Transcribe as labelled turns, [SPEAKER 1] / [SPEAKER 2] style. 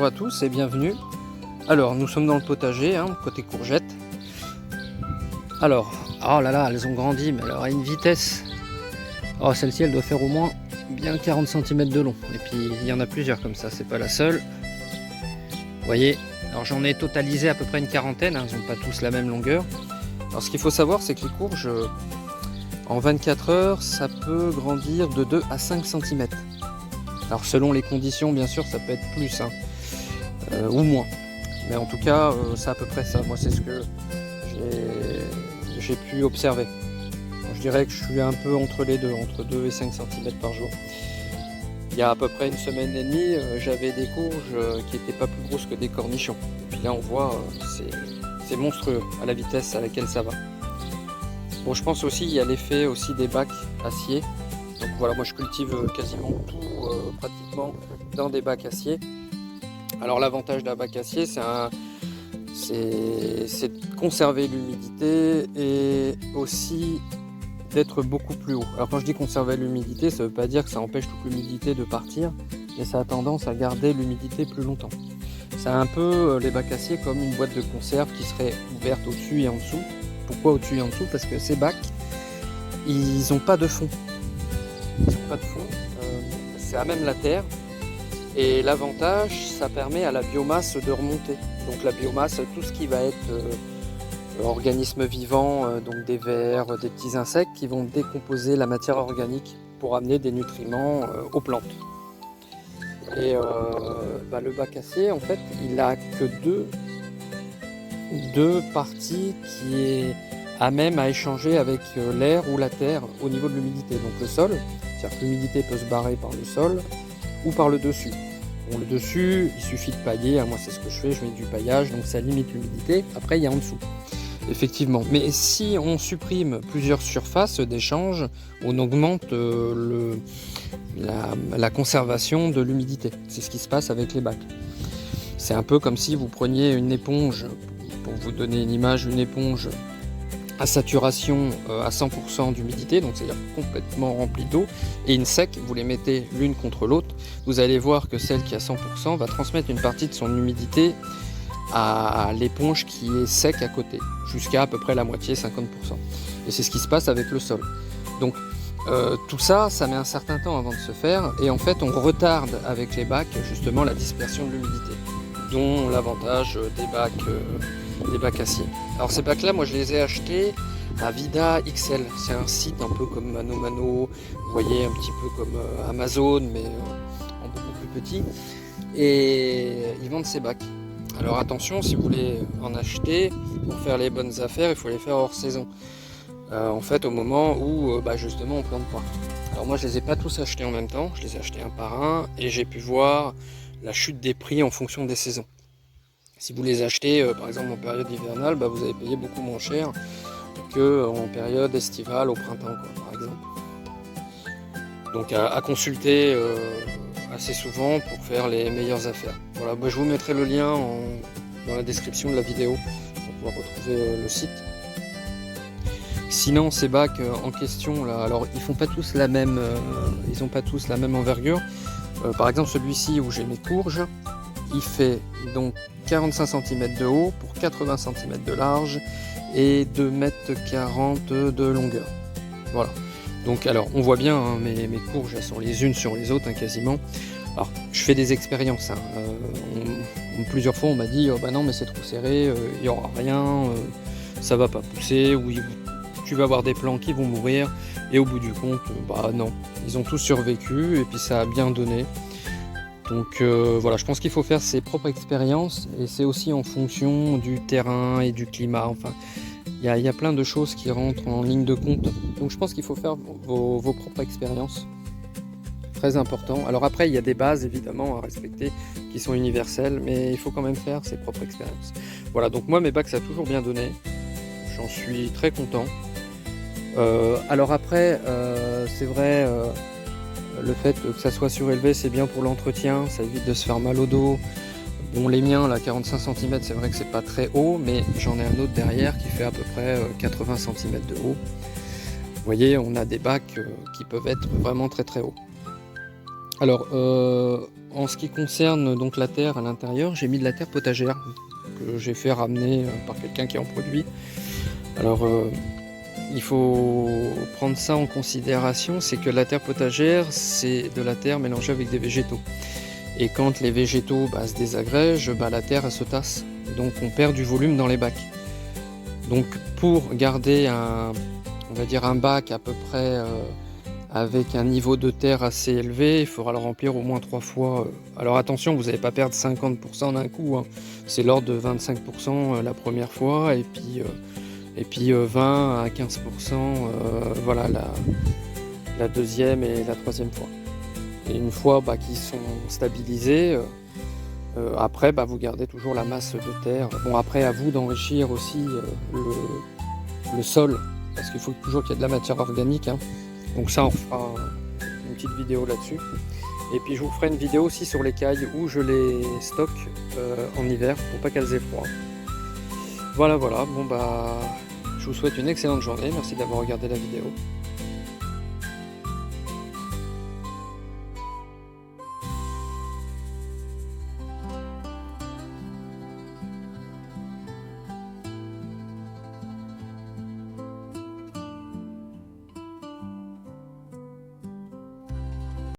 [SPEAKER 1] à tous et bienvenue. Alors nous sommes dans le potager, côté courgettes. Alors, oh là là, elles ont grandi, mais alors à une vitesse. Oh, celle-ci elle doit faire au moins bien 40 cm de long. Et puis il y en a plusieurs comme ça, c'est pas la seule. Vous voyez, alors j'en ai totalisé à peu près une quarantaine, ils n'ont pas tous la même longueur. Alors ce qu'il faut savoir, c'est que les courges, en 24 heures, ça peut grandir de 2 à 5 cm. Alors selon les conditions, bien sûr, ça peut être plus ou moins. Mais en tout cas, c'est à peu près ça. Moi, c'est ce que j'ai pu observer. Donc, je dirais que je suis un peu entre les deux, entre 2 et 5 cm par jour. Il y a à peu près une semaine et demie, j'avais des courges qui n'étaient pas plus grosses que des cornichons. Et puis là, on voit, c'est monstrueux à la vitesse à laquelle ça va. Bon, je pense aussi, il y a l'effet aussi des bacs acier. Donc voilà, moi je cultive quasiment tout pratiquement dans des bacs acier. Alors l'avantage d'un bac acier, c'est de conserver l'humidité et aussi d'être beaucoup plus haut. Alors quand je dis conserver l'humidité, ça ne veut pas dire que ça empêche toute l'humidité de partir, mais ça a tendance à garder l'humidité plus longtemps. C'est un peu les bacs acier comme une boîte de conserve qui serait ouverte au-dessus et en dessous. Pourquoi au-dessus et en dessous? Parce que ces bacs, ils n'ont pas de fond. Ils n'ont pas de fond, c'est à même la terre. Et l'avantage, ça permet à la biomasse de remonter. Donc la biomasse, tout ce qui va être organismes vivants, donc des vers, des petits insectes qui vont décomposer la matière organique pour amener des nutriments aux plantes. Et le bac acier, en fait, il n'a que deux parties qui est à même à échanger avec l'air ou la terre au niveau de l'humidité. Donc le sol, c'est-à-dire que l'humidité peut se barrer par le sol ou par le dessus. Bon, le dessus, il suffit de pailler, moi c'est ce que je fais, je mets du paillage, donc ça limite l'humidité. Après il y a en dessous, effectivement. Mais si on supprime plusieurs surfaces d'échange, on augmente la conservation de l'humidité. C'est ce qui se passe avec les bacs. C'est un peu comme si vous preniez une éponge, pour vous donner une image, une éponge à saturation à 100% d'humidité, donc c'est-à-dire complètement remplie d'eau, et une sec, vous les mettez l'une contre l'autre, vous allez voir que celle qui a 100% va transmettre une partie de son humidité à l'éponge qui est sec à côté, jusqu'à à peu près la moitié, 50%. Et c'est ce qui se passe avec le sol. Donc tout ça, ça met un certain temps avant de se faire, et en fait on retarde avec les bacs justement la dispersion de l'humidité, dont l'avantage des bacs acier. Alors ces bacs là, moi je les ai achetés à Vida XL, c'est un site un peu comme Mano, vous voyez, un petit peu comme Amazon, mais en beaucoup plus petit, et ils vendent ces bacs. Alors attention, si vous voulez en acheter, pour faire les bonnes affaires, il faut les faire hors saison, en fait au moment où justement on plante pas. Alors moi je les ai pas tous achetés en même temps, je les ai achetés un par un, et j'ai pu voir la chute des prix en fonction des saisons. Si vous les achetez par exemple en période hivernale, vous allez payer beaucoup moins cher qu'en période estivale au printemps, par exemple. Donc à consulter assez souvent pour faire les meilleures affaires. Voilà, je vous mettrai le lien dans la description de la vidéo pour pouvoir retrouver le site. Sinon ces bacs en question là, alors ils font pas tous la même, ils ont pas tous la même envergure. Par exemple celui-ci où j'ai mes courges, il fait donc 45 cm de haut pour 80 cm de large et 2,40 m de longueur. Voilà. Donc alors on voit bien, mes courges elles sont les unes sur les autres quasiment. Alors je fais des expériences. Plusieurs fois on m'a dit non mais c'est trop serré, il n'y aura rien, ça va pas pousser, ou tu vas avoir des plants qui vont mourir, et au bout du compte, non, ils ont tous survécu et puis ça a bien donné. Donc voilà, je pense qu'il faut faire ses propres expériences, et c'est aussi en fonction du terrain et du climat. Enfin, il y a plein de choses qui rentrent en ligne de compte. Donc je pense qu'il faut faire vos propres expériences. Très important. Alors après, il y a des bases évidemment à respecter qui sont universelles, mais il faut quand même faire ses propres expériences. Voilà, donc moi mes bacs ça a toujours bien donné. J'en suis très content. Alors après, c'est vrai, le fait que ça soit surélevé, c'est bien pour l'entretien, ça évite de se faire mal au dos. Bon, les miens, là, 45 cm, c'est vrai que c'est pas très haut, mais j'en ai un autre derrière qui fait à peu près 80 cm de haut. Vous voyez, on a des bacs qui peuvent être vraiment très très hauts. Alors, En ce qui concerne donc la terre à l'intérieur, j'ai mis de la terre potagère que j'ai fait ramener par quelqu'un qui en produit. Alors il faut prendre ça en considération, c'est que la terre potagère, c'est de la terre mélangée avec des végétaux. Et quand les végétaux se désagrègent, la terre elle se tasse. Donc on perd du volume dans les bacs. Donc pour garder on va dire un bac à peu près avec un niveau de terre assez élevé, il faudra le remplir au moins 3 fois. Alors attention, vous n'allez pas perdre 50% d'un coup, hein. C'est l'ordre de 25% la première fois, et puis 20 à 15% voilà, la deuxième et la troisième fois. Et une fois qu'ils sont stabilisés, après vous gardez toujours la masse de terre. Bon, après à vous d'enrichir aussi le sol, parce qu'il faut toujours qu'il y ait de la matière organique, hein. Donc ça, on fera une petite vidéo là-dessus. Et puis je vous ferai une vidéo aussi sur l'écaille où je les stocke en hiver pour pas qu'elles aient froid. Voilà, bon je vous souhaite une excellente journée, merci d'avoir regardé la vidéo.